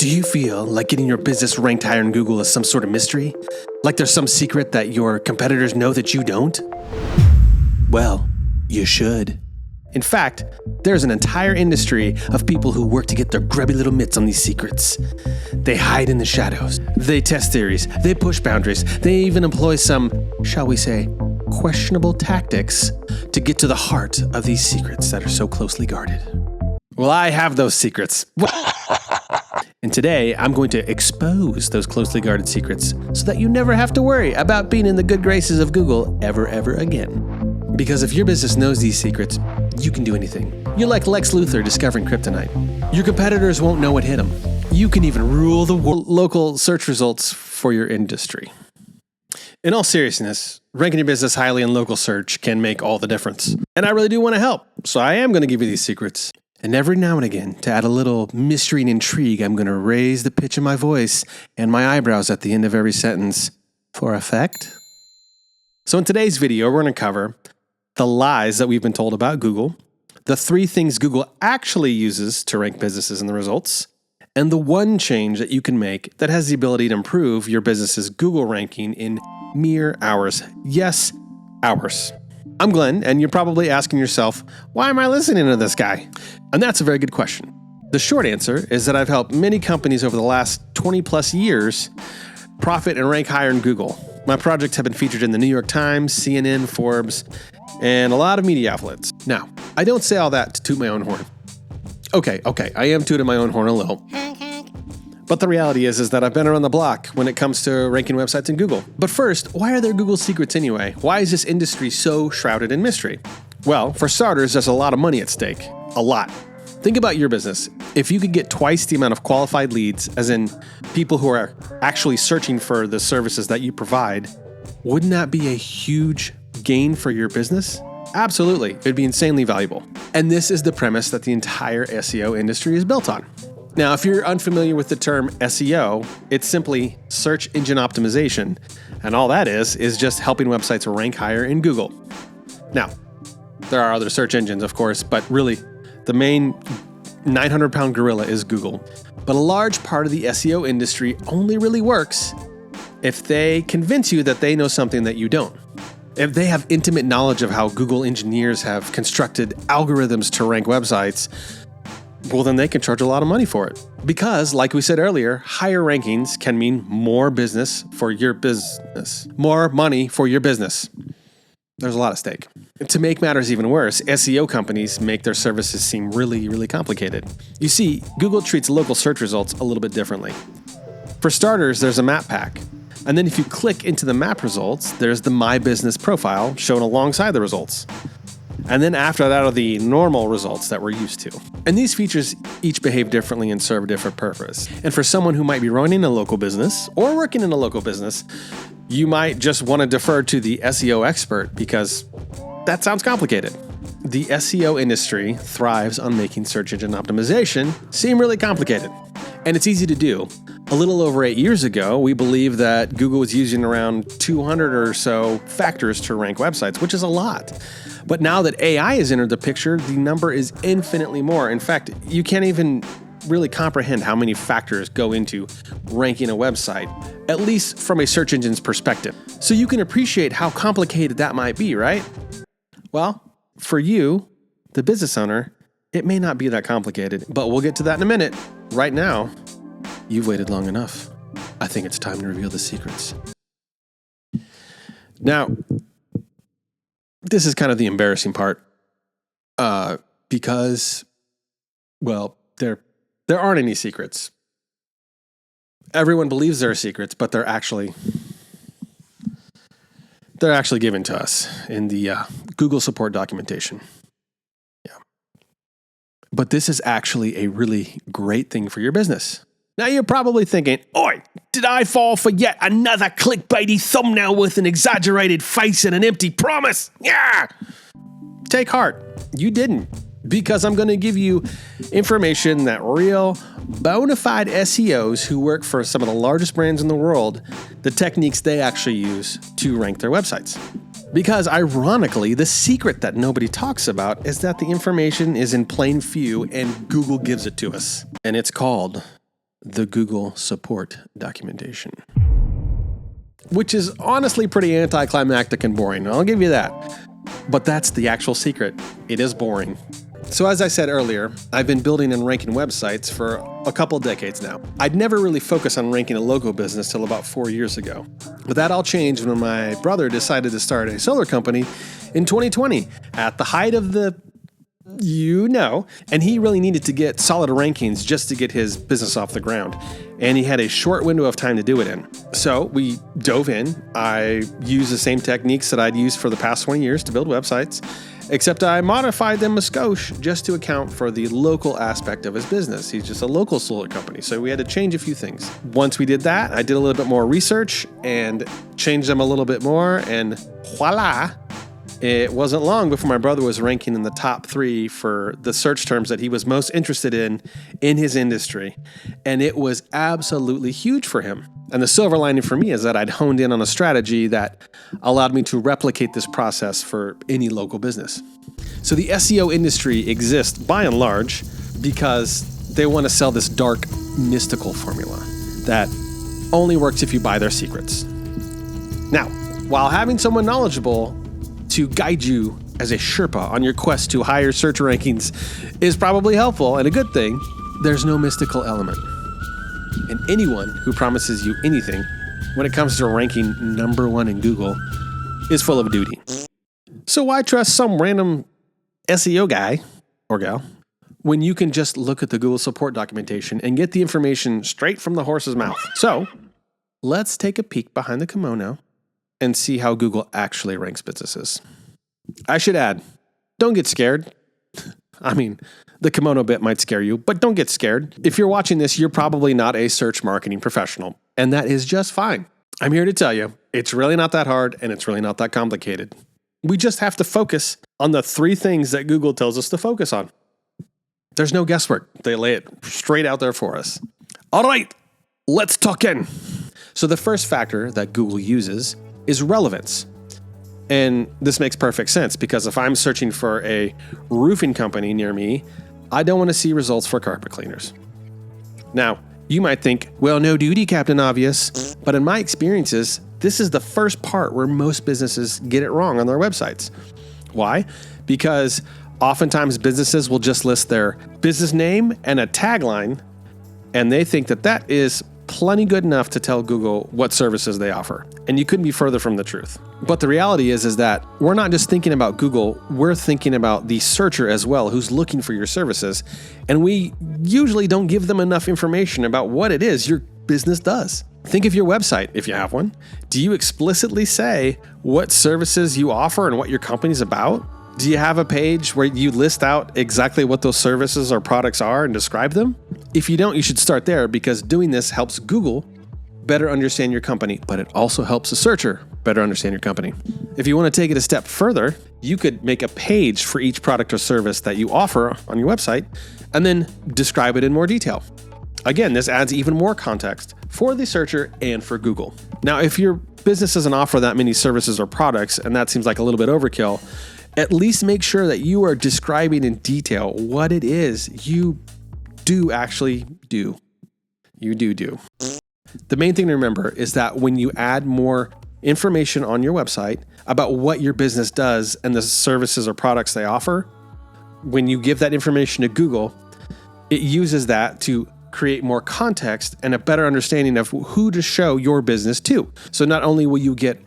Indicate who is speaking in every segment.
Speaker 1: Do you feel like getting your business ranked higher in Google is some sort of mystery? Like there's some secret that your competitors know that you don't? Well, you should. In fact, there's an entire industry of people who work to get their grubby little mitts on these secrets. They hide in the shadows. They test theories. They push boundaries. They even employ some, shall we say, questionable tactics to get to the heart of these secrets that are so closely guarded. Well, I have those secrets. And today, I'm going to expose those closely guarded secrets so that you never have to worry about being in the good graces of Google ever again. Because if your business knows these secrets, you can do anything. You're like Lex Luthor discovering kryptonite. Your competitors won't know what hit them. You can even rule the local search results for your industry. In all seriousness, ranking your business highly in local search can make all the difference. And I really do want to help, so I am going to give you these secrets. And every now and again, to add a little mystery and intrigue, I'm going to raise the pitch of my voice and my eyebrows at the end of every sentence for effect. So in today's video, we're going to cover the lies that we've been told about Google, the 3 things Google actually uses to rank businesses in the results, and the one change that you can make that has the ability to improve your business's Google ranking in mere hours. Yes, hours. I'm Glenn, and you're probably asking yourself, why am I listening to this guy? And that's a very good question. The short answer is that I've helped many companies over the last 20 plus years profit and rank higher in Google. My projects have been featured in the New York Times, CNN, Forbes, and a lot of media outlets. Now, I don't say all that to toot my own horn. Okay, I am tooting my own horn a little. But the reality is that I've been around the block when it comes to ranking websites in Google. But first, why are there Google secrets anyway? Why is this industry so shrouded in mystery? Well, for starters, there's a lot of money at stake. A lot. Think about your business. If you could get twice the amount of qualified leads, as in people who are actually searching for the services that you provide, wouldn't that be a huge gain for your business? Absolutely. It'd be insanely valuable. And this is the premise that the entire SEO industry is built on. Now, if you're unfamiliar with the term SEO, it's simply search engine optimization. And all that is just helping websites rank higher in Google. Now, there are other search engines, of course, but really the main 900-pound gorilla is Google. But a large part of the SEO industry only really works if they convince you that they know something that you don't. If they have intimate knowledge of how Google engineers have constructed algorithms to rank websites, well, then they can charge a lot of money for it. Because, like we said earlier, higher rankings can mean more business for your business. More money for your business. There's a lot at stake. To make matters even worse, SEO companies make their services seem really complicated. You see, Google treats local search results a little bit differently. For starters, there's a map pack. And then if you click into the map results, there's the My Business profile shown alongside the results. And then after that are the normal results that we're used to. And these features each behave differently and serve a different purpose. And for someone who might be running a local business or working in a local business, you might just want to defer to the SEO expert because that sounds complicated. The SEO industry thrives on making search engine optimization seem really complicated. And it's easy to do. A little over 8 years ago, we believed that Google was using around 200 or so factors to rank websites, which is a lot. But now that AI has entered the picture, the number is infinitely more. In fact, you can't even really comprehend how many factors go into ranking a website, at least from a search engine's perspective. So you can appreciate how complicated that might be, right? Well, for you, the business owner, it may not be that complicated, but we'll get to that in a minute. Right now, you've waited long enough. I think it's time to reveal the secrets. Now, this is kind of the embarrassing part, because, well, there aren't any secrets. Everyone believes there are secrets, but they're actually given to us in the Google support documentation. Yeah. But this is actually a really great thing for your business. Now you're probably thinking, oi, did I fall for yet another clickbaity thumbnail with an exaggerated face and an empty promise? Yeah! Take heart. You didn't. Because I'm going to give you information that real, bona fide SEOs who work for some of the largest brands in the world, the techniques they actually use to rank their websites. Because ironically, the secret that nobody talks about is that the information is in plain view and Google gives it to us. And it's called the Google support documentation. Which is honestly pretty anticlimactic and boring. I'll give you that. But that's the actual secret. It is boring. So as I said earlier, I've been building and ranking websites for a couple decades now. I'd never really focused on ranking a logo business till about 4 years ago. But that all changed when my brother decided to start a solar company in 2020 at the height of the and he really needed to get solid rankings just to get his business off the ground. And he had a short window of time to do it in. So we dove in. I used the same techniques that I'd used for the past 20 years to build websites, except I modified them a skosh just to account for the local aspect of his business. He's just a local solar company, so we had to change a few things. Once we did that, I did a little bit more research and changed them a little bit more, and voila! It wasn't long before my brother was ranking in the top 3 for the search terms that he was most interested in his industry. And it was absolutely huge for him. And the silver lining for me is that I'd honed in on a strategy that allowed me to replicate this process for any local business. So the SEO industry exists by and large because they want to sell this dark, mystical formula that only works if you buy their secrets. Now, while having someone knowledgeable to guide you as a Sherpa on your quest to higher search rankings is probably helpful and a good thing, there's no mystical element. And anyone who promises you anything when it comes to ranking number 1 in Google is full of duty. So why trust some random SEO guy or gal when you can just look at the Google support documentation and get the information straight from the horse's mouth? So let's take a peek behind the kimono and see how Google actually ranks businesses. I should add, don't get scared. I mean, the kimono bit might scare you, but don't get scared. If you're watching this, you're probably not a search marketing professional, and that is just fine. I'm here to tell you, it's really not that hard, and it's really not that complicated. We just have to focus on the 3 things that Google tells us to focus on. There's no guesswork. They lay it straight out there for us. All right, let's talk in. So the first factor that Google uses is relevance. And this makes perfect sense because if I'm searching for a roofing company near me, I don't want to see results for carpet cleaners. Now, you might think, well, no duty, Captain Obvious. But in my experiences, this is the first part where most businesses get it wrong on their websites. Why? Because oftentimes businesses will just list their business name and a tagline, and they think that that is plenty good enough to tell Google what services they offer. And you couldn't be further from the truth. But the reality is that we're not just thinking about Google, we're thinking about the searcher as well, who's looking for your services. And we usually don't give them enough information about what it is your business does. Think of your website, if you have one. Do you explicitly say what services you offer and what your company's about? Do you have a page where you list out exactly what those services or products are and describe them? If you don't, you should start there because doing this helps Google better understand your company, but it also helps the searcher better understand your company. If you want to take it a step further, you could make a page for each product or service that you offer on your website and then describe it in more detail. Again, this adds even more context for the searcher and for Google. Now, if your business doesn't offer that many services or products, and that seems like a little bit overkill, at least make sure that you are describing in detail what it is you do actually do. You do. The main thing to remember is that when you add more information on your website about what your business does and the services or products they offer, when you give that information to Google, it uses that to create more context and a better understanding of who to show your business to. So not only will you get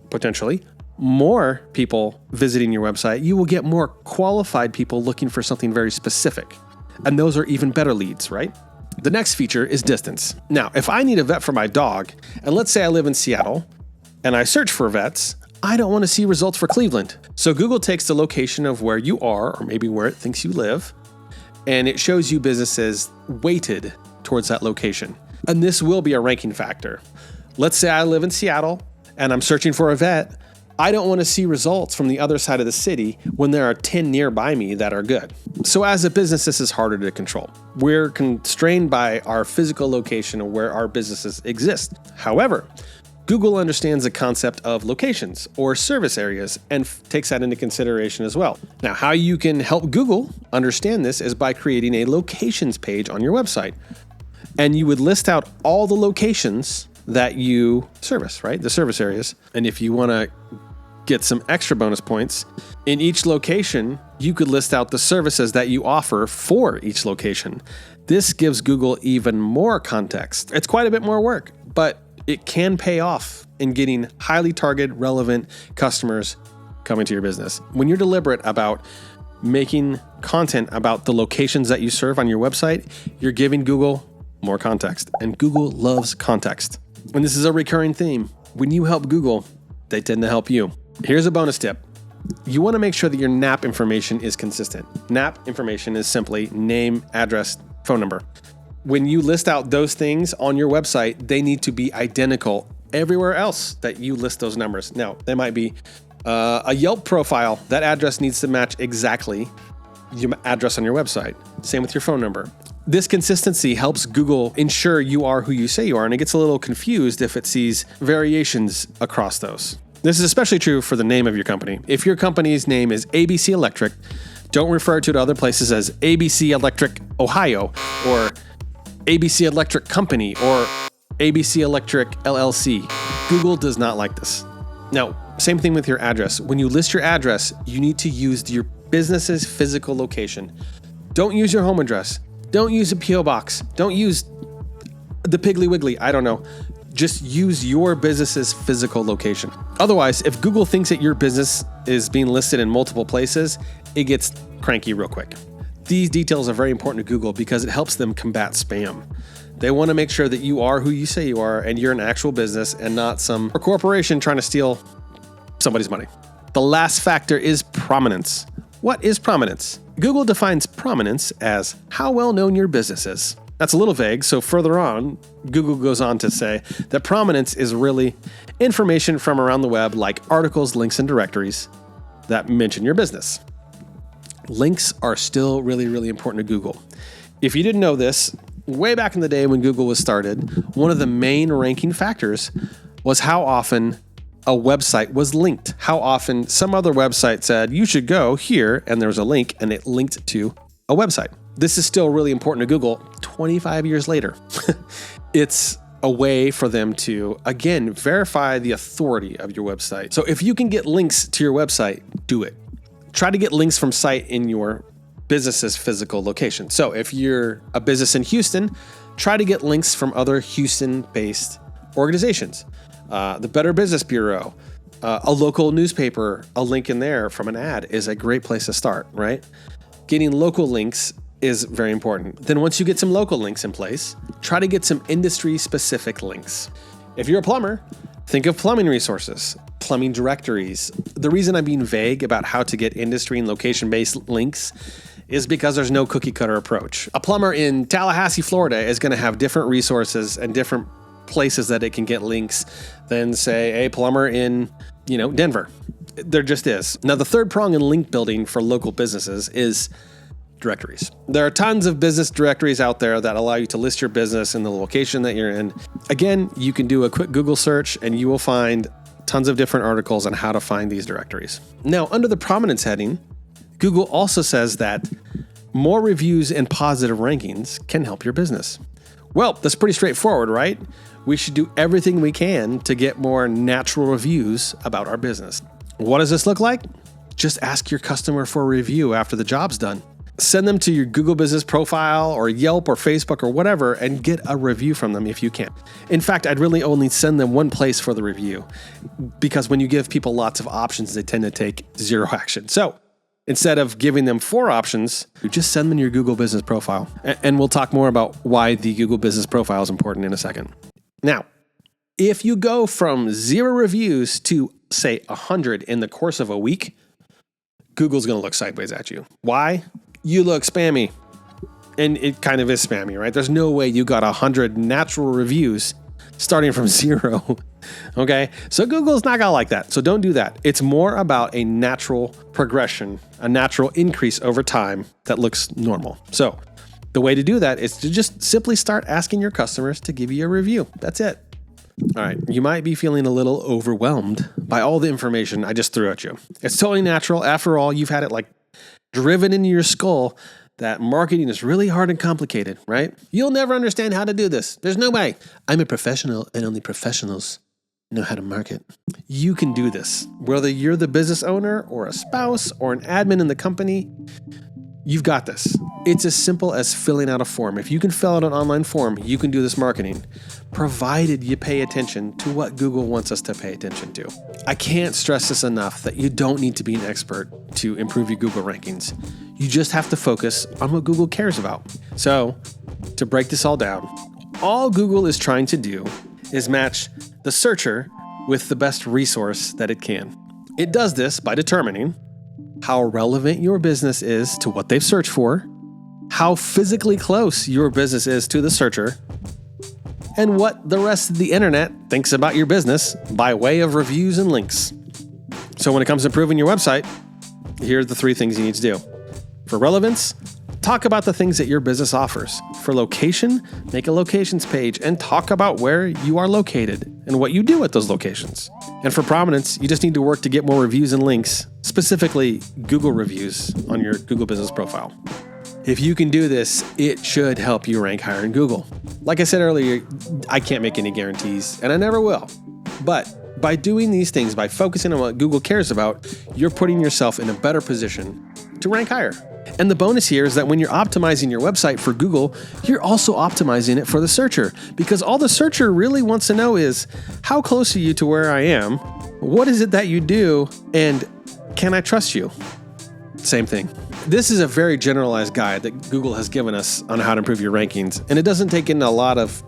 Speaker 1: potentially more people visiting your website, you will get more qualified people looking for something very specific. And those are even better leads, right? The next feature is distance. Now, if I need a vet for my dog, and let's say I live in Seattle, and I search for vets, I don't want to see results for Cleveland. So Google takes the location of where you are, or maybe where it thinks you live, and it shows you businesses weighted towards that location. And this will be a ranking factor. Let's say I live in Seattle, and I'm searching for a vet. I don't want to see results from the other side of the city when there are 10 nearby me that are good. So as a business, this is harder to control. We're constrained by our physical location of where our businesses exist. However, Google understands the concept of locations or service areas and takes that into consideration as well. Now, how you can help Google understand this is by creating a locations page on your website. And you would list out all the locations that you service, right? The service areas. And if you want to get some extra bonus points, in each location, you could list out the services that you offer for each location. This gives Google even more context. It's quite a bit more work, but it can pay off in getting highly targeted, relevant customers coming to your business. When you're deliberate about making content about the locations that you serve on your website, you're giving Google more context. And Google loves context. And this is a recurring theme. When you help Google, they tend to help you. Here's a bonus tip. You want to make sure that your NAP information is consistent. NAP information is simply name, address, phone number. When you list out those things on your website, they need to be identical everywhere else that you list those numbers. Now, there might be a Yelp profile. That address needs to match exactly your address on your website. Same with your phone number. This consistency helps Google ensure you are who you say you are, and it gets a little confused if it sees variations across those. This is especially true for the name of your company. If your company's name is ABC Electric, don't refer to it other places as ABC Electric Ohio or ABC Electric Company or ABC Electric LLC. Google does not like this. Now, same thing with your address. When you list your address, you need to use your business's physical location. Don't use your home address. Don't use a P.O. box. Don't use the Piggly Wiggly. I don't know. Just use your business's physical location. Otherwise, if Google thinks that your business is being listed in multiple places, it gets cranky real quick. These details are very important to Google because it helps them combat spam. They want to make sure that you are who you say you are and you're an actual business and not some corporation trying to steal somebody's money. The last factor is prominence. What is prominence? Google defines prominence as how well known your business is. That's a little vague, so further on, Google goes on to say that prominence is really information from around the web like articles, links, and directories that mention your business. Links are still really, really important to Google. If you didn't know this, way back in the day when Google was started, one of the main ranking factors was how often a website was linked. How often some other website said, you should go here, and there was a link, and it linked to a website. This is still really important to Google 25 years later. It's a way for them to, again, verify the authority of your website. So if you can get links to your website, do it. Try to get links from site in your business's physical location. So if you're a business in Houston, try to get links from other Houston-based organizations. The Better Business Bureau, a local newspaper, a link in there from an ad is a great place to start, right? Getting local links is very important. Then once you get some local links in place, try to get some industry-specific links. If you're a plumber, think of plumbing resources, plumbing directories. The reason I'm being vague about how to get industry and location-based links is because there's no cookie-cutter approach. A plumber in Tallahassee, Florida is going to have different resources and different places that it can get links than, say, a plumber in, Denver. There just is. Now, the third prong in link building for local businesses is directories. There are tons of business directories out there that allow you to list your business in the location that you're in. Again, you can do a quick Google search and you will find tons of different articles on how to find these directories. Now, under the prominence heading, Google also says that more reviews and positive rankings can help your business. Well, that's pretty straightforward, right? We should do everything we can to get more natural reviews about our business. What does this look like? Just ask your customer for a review after the job's done. Send them to your Google Business Profile or Yelp or Facebook or whatever and get a review from them if you can. In fact, I'd really only send them one place for the review because when you give people lots of options, they tend to take zero action. So instead of giving them 4 options, you just send them your Google Business Profile. And we'll talk more about why the Google Business Profile is important in a second. Now, if you go from 0 reviews to, say, 100 in the course of a week, Google's going to look sideways at you. Why? You look spammy. And it kind of is spammy, right? There's no way you got 100 natural reviews starting from 0. Okay? So Google's not going to like that. So don't do that. It's more about a natural progression, a natural increase over time that looks normal. So the way to do that is to just simply start asking your customers to give you a review. That's it. All right, you might be feeling a little overwhelmed by all the information I just threw at you. It's totally natural. After all, you've had it driven into your skull that marketing is really hard and complicated, right? You'll never understand how to do this. There's no way. I'm a professional and only professionals know how to market. You can do this. Whether you're the business owner or a spouse or an admin in the company, you've got this. It's as simple as filling out a form. If you can fill out an online form, you can do this marketing, provided you pay attention to what Google wants us to pay attention to. I can't stress this enough that you don't need to be an expert to improve your Google rankings. You just have to focus on what Google cares about. So, to break this all down, all Google is trying to do is match the searcher with the best resource that it can. It does this by determining how relevant your business is to what they've searched for, how physically close your business is to the searcher, and what the rest of the internet thinks about your business by way of reviews and links. So when it comes to improving your website, here are the 3 things you need to do. For relevance, talk about the things that your business offers. For location, make a locations page and talk about where you are located and what you do at those locations. And for prominence, you just need to work to get more reviews and links, specifically Google reviews on your Google business profile. If you can do this, it should help you rank higher in Google. Like I said earlier, I can't make any guarantees, and I never will. But by doing these things, by focusing on what Google cares about, you're putting yourself in a better position to rank higher. And the bonus here is that when you're optimizing your website for Google, you're also optimizing it for the searcher, because all the searcher really wants to know is, how close are you to where I am? What is it that you do? And can I trust you? Same thing. This is a very generalized guide that Google has given us on how to improve your rankings, and it doesn't take in a lot of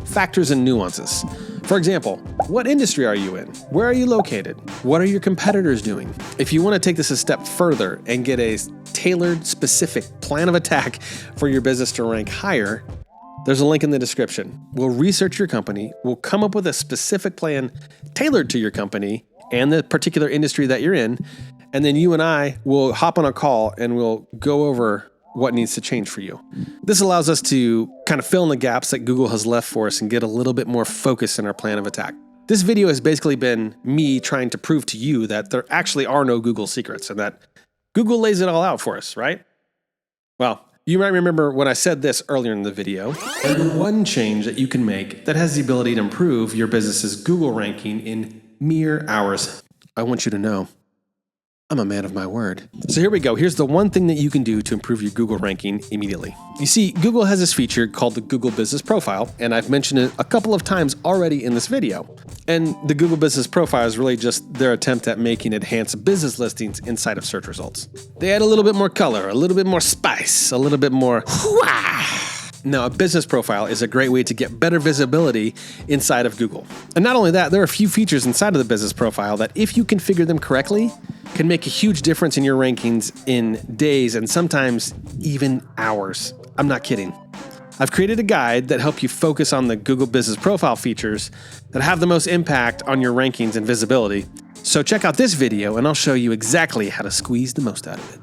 Speaker 1: factors and nuances. For example, what industry are you in? Where are you located? What are your competitors doing? If you want to take this a step further and get a tailored, specific plan of attack for your business to rank higher, there's a link in the description. We'll research your company, we'll come up with a specific plan tailored to your company and the particular industry that you're in, and then you and I will hop on a call and we'll go over what needs to change for you. This allows us to kind of fill in the gaps that Google has left for us and get a little bit more focus in our plan of attack. This video has basically been me trying to prove to you that there actually are no Google secrets and that Google lays it all out for us, right? Well, you might remember when I said this earlier in the video, and one change that you can make that has the ability to improve your business's Google ranking in mere hours. I want you to know, I'm a man of my word. So here we go. Here's the one thing that you can do to improve your Google ranking immediately. You see, Google has this feature called the Google Business Profile, and I've mentioned it a couple of times already in this video. And the Google Business Profile is really just their attempt at making enhanced business listings inside of search results. They add a little bit more color, a little bit more spice, a little bit more whoo-ah. Now, a business profile is a great way to get better visibility inside of Google. And not only that, there are a few features inside of the business profile that, if you configure them correctly, can make a huge difference in your rankings in days and sometimes even hours. I'm not kidding. I've created a guide that helps you focus on the Google Business Profile features that have the most impact on your rankings and visibility. So check out this video and I'll show you exactly how to squeeze the most out of it.